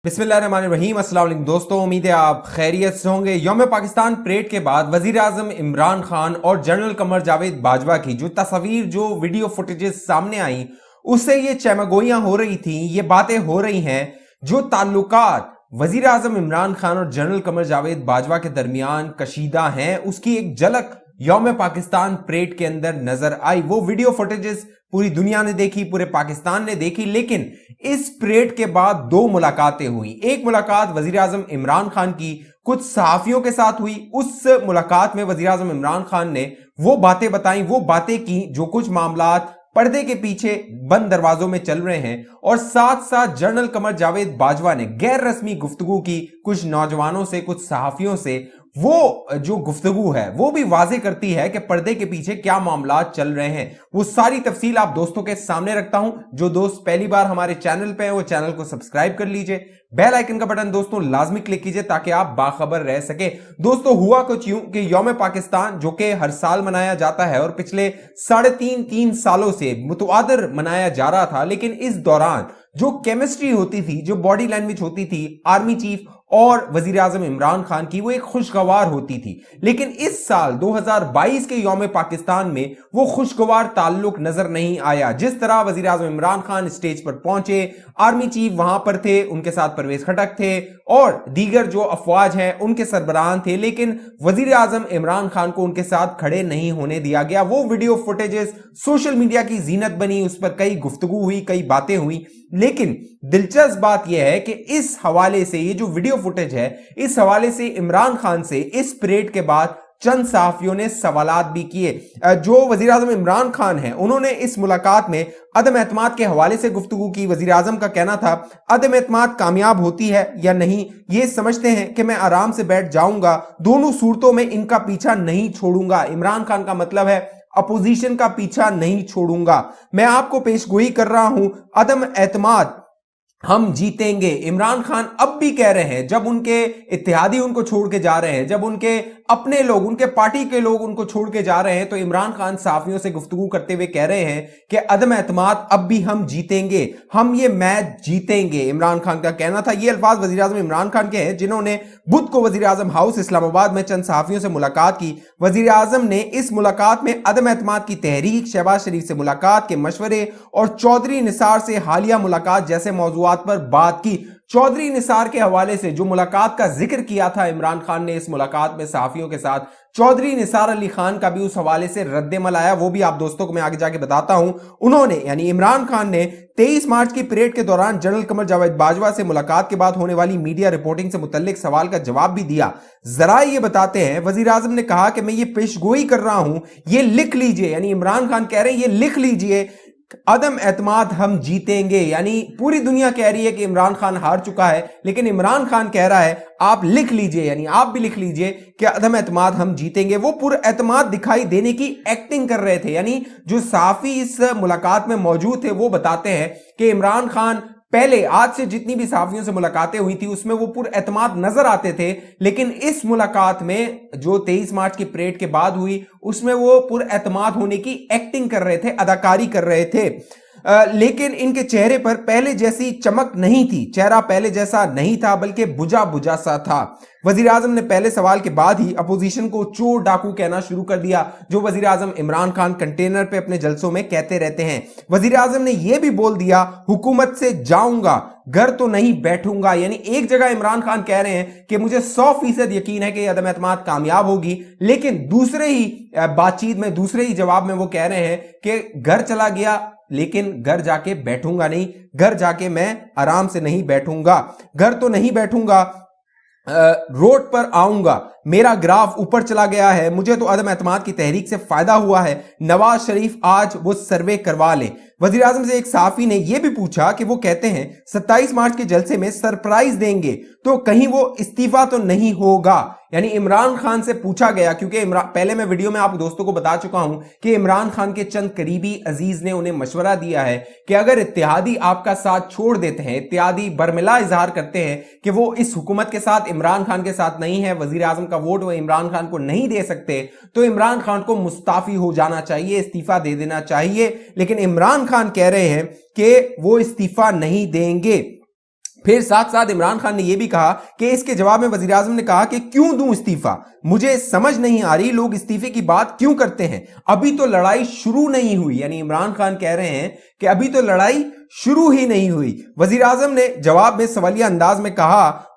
बिस्मिल्लाहिर्रहमानिर्रहीम। अस्सलाम वालेकुम दोस्तों, उम्मीद है आप खैरियत से होंगे। यौम पाकिस्तान परेड के बाद वजीर आजम इमरान खान और जनरल कमर जावेद बाजवा की जो तस्वीर, जो वीडियो फुटेजेस सामने आई, उससे ये चमगोइयां हो रही थी, ये बातें हो रही हैं, जो ताल्लुकात वजीर आजम इमरान खान और जनरल कमर जावेद बाजवा के दरमियान कशीदा हैं, उसकी एक झलक यौम पाकिस्तान परेड के अंदर नजर आई। वो वीडियो फुटेजेस पूरी दुनिया ने देखी, पूरे पाकिस्तान ने देखी, लेकिन इस परेड के बाद दो मुलाकातें हुई। एक मुलाकात वजीर आजम इमरान खान की कुछ सहाफियों के साथ हुई। उस मुलाकात में वजीर आजम इमरान खान ने वो बातें बताई, वो बातें की जो कुछ मामलात पर्दे के पीछे बंद दरवाजों में चल रहे हैं, और साथ साथ जनरल कमर जावेद बाजवा ने गैर रस्मी गुफ्तगू की कुछ नौजवानों से, कुछ सहाफियों से। वो जो गुफ्तगू है वो भी वाजे करती है कि पर्दे के पीछे क्या मामलात चल रहे हैं। वो सारी तफसील आप दोस्तों के सामने रखता हूं। जो दोस्त पहली बार हमारे चैनल पे हैं वो चैनल को सब्सक्राइब कर लीजिए, बेल आइकन का बटन दोस्तों लाजमी क्लिक कीजिए ताकि आप बाखबर रह सके। दोस्तों, हुआ कुछ यूं कि यौम पाकिस्तान जो कि हर साल मनाया जाता है और पिछले 3.5 सालों से मुतवादर मनाया जा रहा था, लेकिन इस दौरान जो केमिस्ट्री होती थी, जो बॉडी लैंग्वेज होती थी आर्मी चीफ और वजीर आजम इमरान खान की, वो एक खुशगवार होती थी। लेकिन इस साल 2022 के यौम पाकिस्तान में वो खुशगवार ताल्लुक नजर नहीं आया। जिस तरह वजीर आजम इमरान खान स्टेज पर पहुंचे, आर्मी चीफ वहां पर थे, उनके साथ परवेज खटक थे और दीगर जो अफवाज हैं उनके सरबराहान थे, लेकिन वजीर आजम इमरान खान को उनके साथ खड़े नहीं होने दिया गया। वो वीडियो फुटेजेस सोशल मीडिया की जीनत बनी, उस पर कई गुफ्तगू हुई, कई बातें हुई। लेकिन दिलचस्प बात यह है कि इस हवाले से, ये जो वीडियो फुटेज है, इस हवाले से इमरान खान से इस परेड के बाद चंद सहाफियों ने सवालात भी किए। जो वजीर आजम इमरान खान हैं, उन्होंने इस मुलाकात में अदम एतमाद के हवाले से गुफ्तगू की। वजीर आजम का कहना था अदम एतमाद कामयाब होती है या नहीं, ये समझते हैं कि मैं आराम से बैठ जाऊंगा, दोनों सूरतों में इनका पीछा नहीं छोड़ूंगा। इमरान खान का मतलब है अपोजिशन का पीछा नहीं छोड़ूंगा। मैं आपको पेशगोई कर रहा हूं, अदम एतमाद हम जीतेंगे। इमरान खान अब भी कह रहे हैं, जब उनके इत्तेहादी उनको छोड़ के जा रहे हैं, जब उनके अपने लोग, उनके पार्टी के लोग उनको छोड़ के जा रहे हैं, तो इमरान खान सहाफियों से गुफ्तगू करते हुए कह रहे हैं कि अदम एतमाद अब भी हम जीतेंगे, हम ये मैच जीतेंगे। इमरान खान का कहना था। ये अल्फाज वजीर आजम इमरान खान के हैं, जिन्होंने बुध को वजीर आजम हाउस इस्लामाबाद में चंद सहाफियों से मुलाकात की। वजीर आजम ने इस मुलाकात में अदम एतमाद की तहरीक, शहबाज शरीफ से मुलाकात के मशवरे और चौधरी निसार से हालिया मुलाकात जैसे मौजूआत पर बात की। चौधरी निसार के हवाले से जो मुलाकात का जिक्र किया था इमरान खान ने इस मुलाकात में सहाफियों के साथ, चौधरी निसार अली खान का भी उस हवाले से रद्देमल आया। वो भी आप दोस्तों को मैं आगे जाके बताता हूं। उन्होंने, यानी इमरान खान ने 23 मार्च की परेड के दौरान जनरल कमर जावेद बाजवा से मुलाकात के बाद होने वाली मीडिया रिपोर्टिंग से मुतल्लिक सवाल का जवाब भी दिया। जरा ये बताते हैं, वजीर आजम ने कहा कि मैं ये पेशगोई कर रहा हूं, ये लिख लीजिए, यानी इमरान खान कह रहे हैं ये लिख लीजिए, अदम एतमाद हम जीतेंगे। यानी पूरी दुनिया कह रही है कि इमरान खान हार चुका है, लेकिन इमरान खान कह रहा है आप लिख लीजिए, यानी आप भी लिख लीजिए कि अदम एतमाद हम जीतेंगे। वो पूरा एतमाद दिखाई देने की एक्टिंग कर रहे थे। यानी जो सहाफी इस मुलाकात में मौजूद थे वो बताते हैं कि इमरान खान पहले, आज से जितनी भी सहाफियों से मुलाकातें हुई थी उसमें वो पूरे एतमाद नजर आते थे, लेकिन इस मुलाकात में जो 23 मार्च की परेड के बाद हुई उसमें वो पूरे एतमाद होने की एक्टिंग कर रहे थे, अदाकारी कर रहे थे। लेकिन इनके चेहरे पर पहले जैसी चमक नहीं थी, चेहरा पहले जैसा नहीं था, बल्कि बुझा बुझा सा था। वजीर आजम ने पहले सवाल के बाद ही अपोजिशन को चोर डाकू कहना शुरू कर दिया, जो वजीर आजम इमरान खान कंटेनर पे अपने जलसों में कहते रहते हैं। वजीर आजम ने यह भी बोल दिया हुकूमत से जाऊंगा, घर तो नहीं बैठूंगा। यानी एक जगह इमरान खान कह रहे हैं कि मुझे 100% यकीन है कि अदम एतमाद कामयाब होगी, लेकिन दूसरे ही बातचीत में, दूसरे ही जवाब में वो कह रहे हैं कि घर चला गया लेकिन घर जाके बैठूंगा नहीं, घर जाके मैं आराम से नहीं बैठूंगा, घर तो नहीं बैठूंगा, रोड पर आऊंगा, मेरा ग्राफ ऊपर चला गया है, मुझे तो अदम एतमाद की तहरीक से फायदा हुआ है, नवाज शरीफ आज वो सर्वे करवा ले। वजीर आजम से एक सहाफी ने यह भी पूछा कि वो कहते हैं 27 मार्च के जलसे में सरप्राइज देंगे, तो कहीं वो इस्तीफा तो नहीं होगा। यानी इमरान खान से पूछा गया, क्योंकि पहले मैं वीडियो में आप दोस्तों को बता चुका हूं कि इमरान खान के चंद करीबी अजीज ने उन्हें मशवरा दिया है कि अगर इत्तेहादी आपका साथ छोड़ देते हैं, इत्तेहादी बर्मिला इजहार करते हैं कि वो इस हुकूमत के साथ, इमरान खान के साथ नहीं है, वजीर आजम का वोट वो इमरान खान को नहीं दे सकते, तो इमरान खान को मुस्ताफी हो जाना चाहिए, इस्तीफा दे देना चाहिए। लेकिन इमरान खान कह रहे हैं कि वो इस्तीफा नहीं देंगे। फिर साथ साथ इमरान खान ने यह भी कहा कि इसके जवाब में वजीर आजम ने कहा कि क्यों दूं इस्तीफा, मुझे समझ नहीं आ रही लोग इस्तीफे की बात क्यों करते हैं, अभी तो लड़ाई शुरू नहीं हुई। यानी इमरान खान कह रहे हैं कि अभी तो लड़ाई शुरू ही नहीं हुई। वजीर आजम ने जवाब में सवालिया अंदाज में कहा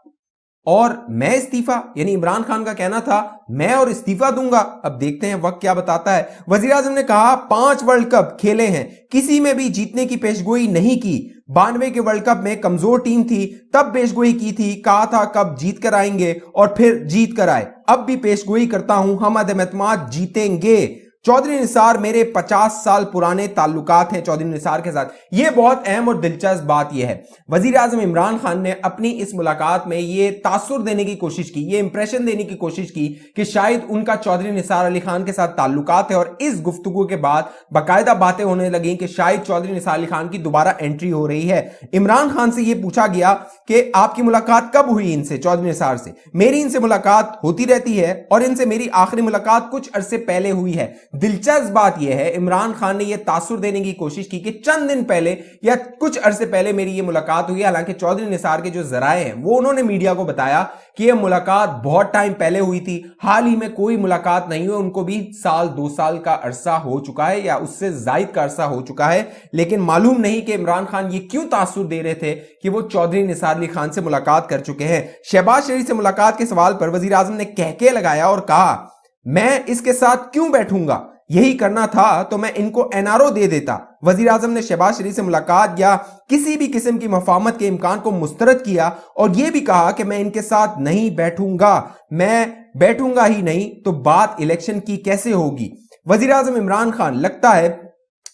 और मैं इस्तीफा, यानी इमरान खान का कहना था मैं और इस्तीफा दूंगा। अब देखते हैं वक्त क्या बताता है। वजीर आजम ने कहा 5 वर्ल्ड कप खेले हैं, किसी में भी जीतने की पेशगोई नहीं की। 92 के वर्ल्ड कप में कमजोर टीम थी, तब पेशगोई की थी, कहा था कब जीत कर आएंगे और फिर जीत कर आए। अब भी पेशगोई करता हूं, हम अदम-ए-एतमाद जीतेंगे। चौधरी निसार मेरे 50 साल पुराने ताल्लुकात हैं चौधरी निसार के साथ। यह बहुत अहम और दिलचस्प बात यह है, वजीर आजम इमरान खान ने अपनी इस मुलाकात में यह तासुर देने की कोशिश की, यह इंप्रेशन देने की कोशिश की कि शायद उनका चौधरी निसार अली खान के साथ ताल्लुकात है। और इस गुफ्तगू के बाद बाकायदा बातें होने लगी कि शायद चौधरी निसार अली खान की दोबारा एंट्री हो रही है। इमरान खान से यह पूछा गया कि आपकी मुलाकात कब हुई इनसे, चौधरी निसार से। मेरी इनसे मुलाकात होती रहती है और इनसे मेरी आखिरी मुलाकात कुछ अरसे पहले हुई है। दिलचस्प बात यह है, इमरान खान ने यह तासुर देने की कोशिश की कि चंद दिन पहले या कुछ अरसे पहले मेरी यह मुलाकात हुई। हालांकि चौधरी निसार के जो जराए हैं वो उन्होंने मीडिया को बताया कि यह मुलाकात बहुत टाइम पहले हुई थी, हाल ही में कोई मुलाकात नहीं हुई। उनको भी 1-2 साल का अरसा हो चुका है या उससे जायद का अरसा हो चुका है। लेकिन मालूम नहीं कि इमरान खान ये क्यों तासुर दे रहे थे कि वो चौधरी निसार अली खान से मुलाकात कर चुके हैं। शहबाज शरीफ से मुलाकात के सवाल पर वजीर आजम ने कहके लगाया और कहा मैं इसके साथ क्यों बैठूंगा, यही करना था तो मैं इनको एनआरओ दे देता। वजीर आजम ने शहबाज शरीफ से मुलाकात या किसी भी किस्म की मफाहमत के इम्कान को मुस्तरद किया और यह भी कहा कि मैं इनके साथ नहीं बैठूंगा, मैं बैठूंगा ही नहीं तो बात इलेक्शन की कैसे होगी। वजीर आजम इमरान खान लगता है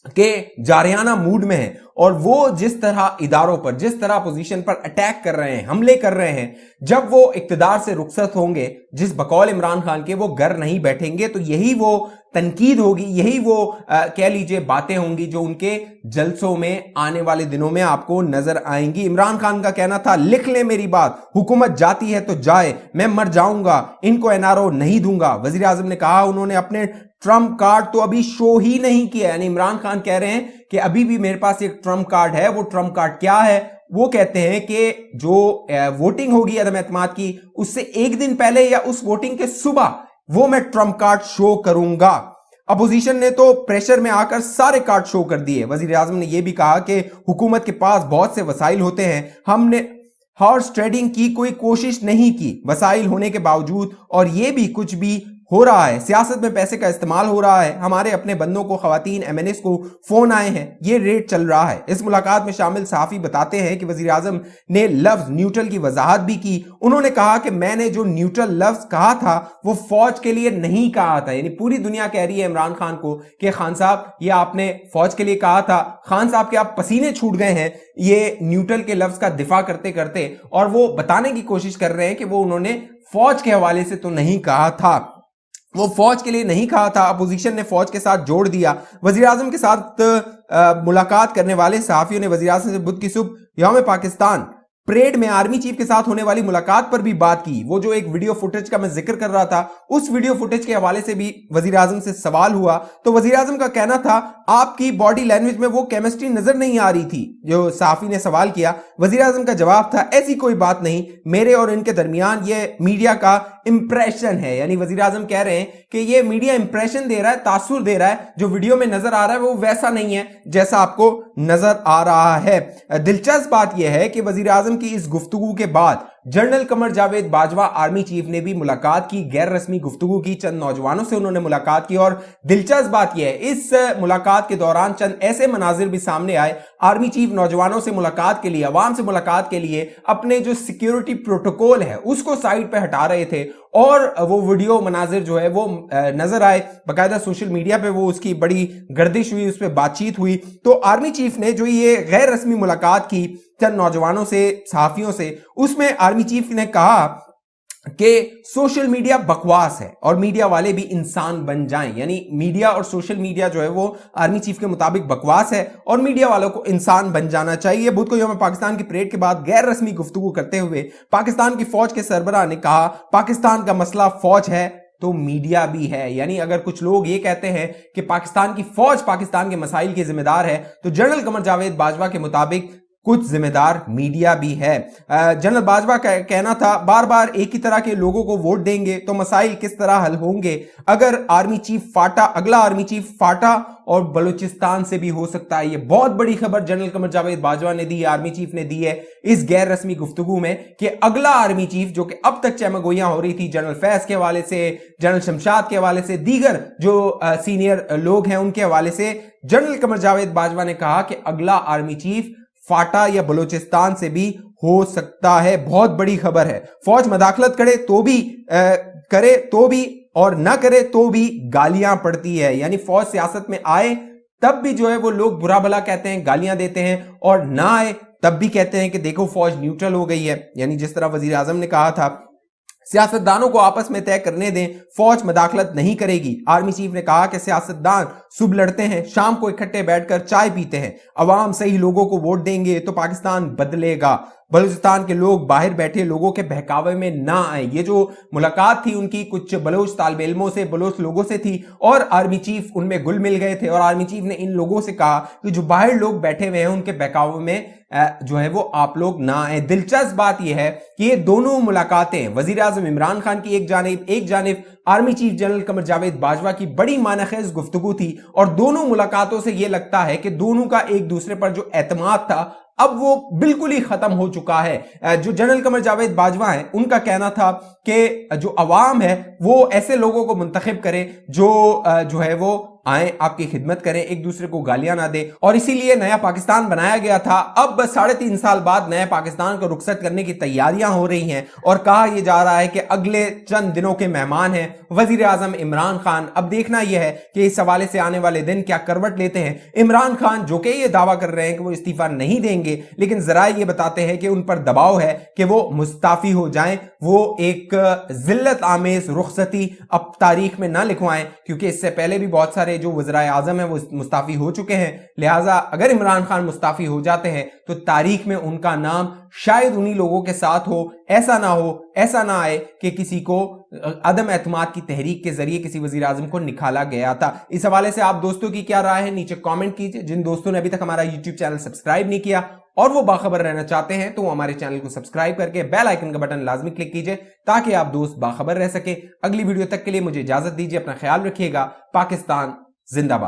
कि जारियाना मूड में है और वो जिस तरह इदारों पर, जिस तरह पोजीशन पर अटैक कर रहे हैं, हमले कर रहे हैं, जब वो इक्तदार से रुखसत होंगे, जिस बकौल इमरान खान के वो घर नहीं बैठेंगे, तो यही वो तनकीद होगी, यही वो कह लीजिए बातें होंगी जो उनके जलसों में आने वाले दिनों में आपको नजर आएंगी। इमरान खान का कहना था लिख ले मेरी बात, हुकूमत जाती है तो जाए, मैं मर जाऊंगा, इनको एनआरओ नहीं दूंगा। वजीर आजम ने कहा उन्होंने अपने ट्रम्प कार्ड तो अभी शो ही नहीं किया। यानी इमरान खान कह रहे हैं कि अभी भी मेरे पास एक ट्रम्प कार्ड है। वो ट्रम्प कार्ड क्या है? वो कहते हैं कि जो वोटिंग होगी अदम-ए-एतमाद की, उससे एक दिन पहले या उस वोटिंग के सुबह वो मैं ट्रम्प कार्ड शो करूंगा। अपोजिशन ने तो प्रेशर में आकर सारे कार्ड शो कर दिए। वजीर आजम ने यह भी कहा कि हुकूमत के पास बहुत से वसाइल होते हैं, हमने हॉर्स ट्रेडिंग की कोई कोशिश नहीं की वसाइल होने के बावजूद, और यह भी कुछ भी हो रहा है, सियासत में पैसे का इस्तेमाल हो रहा है, हमारे अपने बंदों को, खवातीन एमएनएस को फोन आए हैं, ये रेट चल रहा है। इस मुलाकात में शामिल सहाफी बताते हैं कि वजीर आजम ने लफ्ज न्यूट्रल की वजाहत भी की। उन्होंने कहा कि मैंने जो न्यूट्रल लफ्ज कहा था वो फौज के लिए नहीं कहा था। यानी पूरी दुनिया कह रही है इमरान खान को कि खान साहब ये आपने फौज के लिए कहा था, खान साहब के आप पसीने छूट गए हैं ये न्यूट्रल के लफ्ज का दिफा करते करते, और वो बताने की कोशिश कर रहे हैं कि वो उन्होंने फौज के हवाले से तो नहीं कहा था, वो फौज के लिए नहीं कहा था। अपोजिशन ने फौज के साथ जोड़ दिया। वजीर आजम के साथ मुलाकात करने वाले सहाफियों ने वजीर आजम से बुध की सुबह यौम पाकिस्तान परेड में आर्मी चीफ के साथ होने वाली मुलाकात पर भी बात की। वो जो एक वीडियो फुटेज का मैं जिक्र कर रहा था, उस वीडियो फुटेज के हवाले से भी वजीर आजम से सवाल हुआ तो वजीर आजम का कहना था आपकी बॉडी लैंग्वेज में वो केमिस्ट्री नजर नहीं आ रही थी। जो सहाफी ने सवाल किया, वजीर आजम का जवाब था ऐसी कोई बात नहीं, मेरे और इनके दरमियान ये मीडिया का इंप्रेशन है। यानी वजीर आजम कह रहे हैं कि ये मीडिया इंप्रेशन दे रहा है, तासुर दे रहा है, जो वीडियो में नजर आ रहा है वो वैसा नहीं है जैसा आपको नजर आ रहा है। दिलचस्प बात यह है कि वजीर आजम की इस गुफ्तगू के बाद general Qamar Javed Bajwa army chief ने भी मुलाकात की, गैर रस्मी गुफ्तगू की, चंद नौजवानों से उन्होंने मुलाकात की। और दिलचस्प बात यह है इस मुलाकात के दौरान चंद ऐसे मनाजिर भी सामने आए, आर्मी चीफ नौजवानों से मुलाकात के लिए, अवाम से मुलाकात के लिए अपने जो सिक्योरिटी प्रोटोकॉल है उसको साइड पे हटा रहे थे और वो वीडियो मनाजिर जो है वो नजर आए। बाकायदा सोशल मीडिया पे वो उसकी बड़ी गर्दिश हुई, उस पर बातचीत हुई। तो आर्मी चीफ ने जो ये गैर रस्मी मुलाकात की चंद नौजवानों से, सहाफियों से, उसमें आर्मी चीफ ने कहा कि सोशल मीडिया बकवास है और मीडिया वाले भी इंसान बन जाएं। यानी मीडिया और सोशल मीडिया जो है वो आर्मी चीफ के मुताबिक बकवास है और मीडिया वालों को इंसान बन जाना चाहिए। बुध को यौम पाकिस्तान की परेड के बाद गैर रस्मी गुफ्तगू करते हुए पाकिस्तान की फौज के सरबराह ने कहा पाकिस्तान का मसला फौज है तो मीडिया भी है। यानी अगर कुछ लोग ये कहते हैं कि पाकिस्तान की फौज पाकिस्तान के मसाइल की जिम्मेदार है, तो जनरल कमर जावेद बाजवा के मुताबिक कुछ जिम्मेदार मीडिया भी है। जनरल बाजवा का कहना था बार बार एक ही तरह के लोगों को वोट देंगे तो मसाइल किस तरह हल होंगे। अगर आर्मी चीफ फाटा, अगला आर्मी चीफ फाटा और बलूचिस्तान से भी हो सकता है। ये बहुत बड़ी खबर जनरल कमर जावेद बाजवा ने दी, आर्मी चीफ ने दी है इस गैर रस्मी गुफ्तगू में कि अगला आर्मी चीफ, जो कि अब तक चहमगोइयां हो रही थी जनरल फैज के हवाले से, जनरल शमशाद के हवाले से, दीगर जो सीनियर लोग हैं उनके हवाले से, जनरल कमर जावेद बाजवा ने कहा कि अगला आर्मी चीफ फाटा या बलूचिस्तान से भी हो सकता है। बहुत बड़ी खबर है। फौज मदाखलत करे तो भी और ना करे तो भी गालियां पड़ती है। यानी फौज सियासत में आए तब भी जो है वो लोग बुरा भला कहते हैं, गालियां देते हैं, और ना आए तब भी कहते हैं कि देखो फौज न्यूट्रल हो गई है। यानी जिस तरह वजीर आजम ने कहा था सियासतदानों को आपस में तय करने दें, फौज मदाखलत नहीं करेगी। आर्मी चीफ ने कहा कि सियासतदान सुबह लड़ते हैं, शाम को इकट्ठे बैठकर चाय पीते हैं। अवाम सही लोगों को वोट देंगे तो पाकिस्तान बदलेगा। बलूचिस्तान के लोग बाहर बैठे लोगों के बहकावे में ना आए। ये जो मुलाकात थी उनकी कुछ बलोच तालिब इल्मों से, बलोच लोगों से थी, और आर्मी चीफ उनमें घुल मिल गए थे। और आर्मी चीफ ने इन लोगों से कहा कि जो बाहर लोग बैठे हुए हैं उनके बहकावे में जो है वो आप लोग ना आए। दिलचस्प बात यह है कि ये दोनों मुलाकातें वजीर आजम इमरान खान की एक जानिब army chief general Qamar Javed Bajwa की बड़ी मानखेज गुफ्तगू थी, और दोनों मुलाकातों से यह लगता है कि दोनों का एक दूसरे पर जो एतमाद था अब वो बिल्कुल ही खत्म हो चुका है। जो जनरल कमर जावेद बाजवा है उनका कहना था कि जो अवाम है वो ऐसे लोगों को मुंतखब करे जो है वो आए, आपकी खिदमत करें, एक दूसरे को गालियां ना दे, और इसीलिए नया पाकिस्तान बनाया गया था। अब 3.5 साल बाद नए पाकिस्तान को रुखसत करने की तैयारियां हो रही हैं, और कहा यह जा रहा है कि अगले चंद दिनों के मेहमान हैं वजीर आजम इमरान खान। अब देखना यह है कि इस हवाले से आने वाले दिन क्या करवट लेते हैं। इमरान खान जो कि ये दावा कर रहे हैं कि वो इस्तीफा नहीं देंगे, लेकिन जरा ये बताते हैं कि उन पर दबाव है कि वो मुस्ताफी हो जाएं, वो एक जिल्लत आमेज रुखसती अब तारीख में ना लिखवाएं, क्योंकि इससे पहले भी बहुत सारे जो वज़राए आज़म हैं वो मुस्ताफी हो चुके हैं। लिहाजा अगर इमरान खान मुस्ताफी हो जाते हैं तो तारीख में उनका नाम शायद उन्हीं लोगों के साथ हो। ऐसा ना आए कि किसी को अदम एतमाद की तहरीक के जरिए किसी वजीर आजम को निकाला गया था। इस हवाले से आप दोस्तों की क्या राय है नीचे कमेंट कीजिए। जिन दोस्तों ने अभी तक हमारा यूट्यूब चैनल सब्सक्राइब नहीं किया और वो बाखबर रहना चाहते हैं तो वो हमारे चैनल को सब्सक्राइब करके बेल आइकन का बटन लाजमी क्लिक कीजिए ताकि आप दोस्त बाखबर रह सके। अगली वीडियो तक के लिए मुझे इजाजत दीजिए, अपना ख्याल रखिएगा। पाकिस्तान जिंदाबाद।